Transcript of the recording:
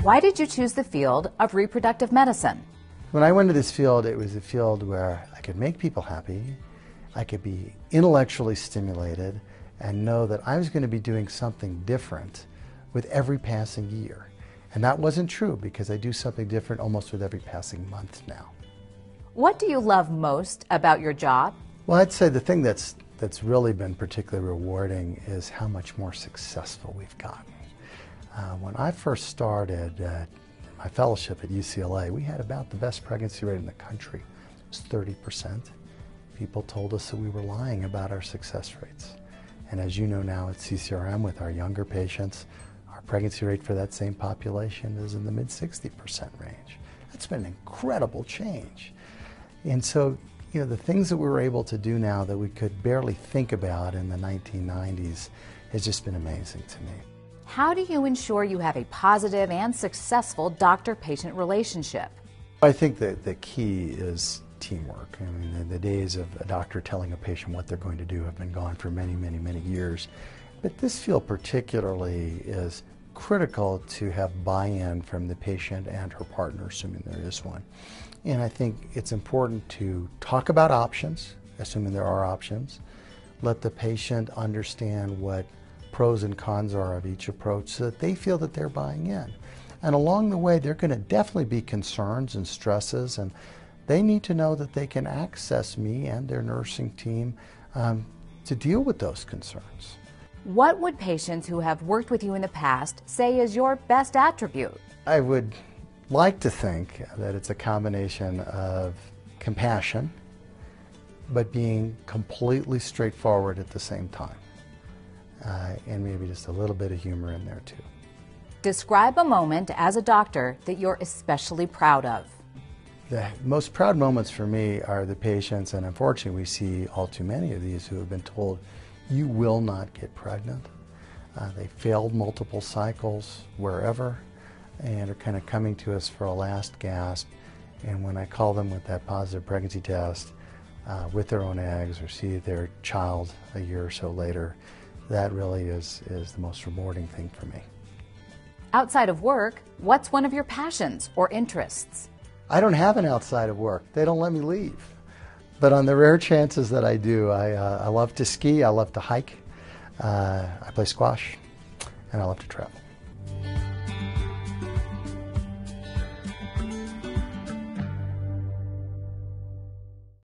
Why did you choose the field of reproductive medicine? When I went to this field, it was a field where I could make people happy, I could be intellectually stimulated, and know that I was going to be doing something different with every passing year. And that wasn't true because I do something different almost with every passing month now. What do you love most about your job? Well, I'd say the thing that's really been particularly rewarding is how much more successful we've gotten. When I first started my fellowship at UCLA, we had about the best pregnancy rate in the country. It was 30%. People told us that we were lying about our success rates. And as you know now at CCRM with our younger patients, our pregnancy rate for that same population is in the mid-60% range. That's been an incredible change. And so, you know, the things that we were able to do now that we could barely think about in the 1990s has just been amazing to me. How do you ensure you have a positive and successful doctor-patient relationship? I think that the key is teamwork. I mean, the days of a doctor telling a patient what they're going to do have been gone for many, many, many years. But this field particularly is critical to have buy-in from the patient and her partner, assuming there is one. And I think it's important to talk about options, assuming there are options. Let the patient understand what pros and cons are of each approach so that they feel that they're buying in. And along the way, there are going to definitely be concerns and stresses, and they need to know that they can access me and their nursing team to deal with those concerns. What would patients who have worked with you in the past say is your best attribute? I would like to think that it's a combination of compassion, but being completely straightforward at the same time. And maybe just a little bit of humor in there too. Describe a moment as a doctor that you're especially proud of. The most proud moments for me are the patients, and unfortunately we see all too many of these, who have been told, you will not get pregnant. They failed multiple cycles wherever and are kind of coming to us for a last gasp. And when I call them with that positive pregnancy test with their own eggs, or see their child a year or so later, that really is the most rewarding thing for me. Outside of work, what's one of your passions or interests? I don't have an outside of work. They don't let me leave. But on the rare chances that I do, I love to ski, I love to hike, I play squash, and I love to travel.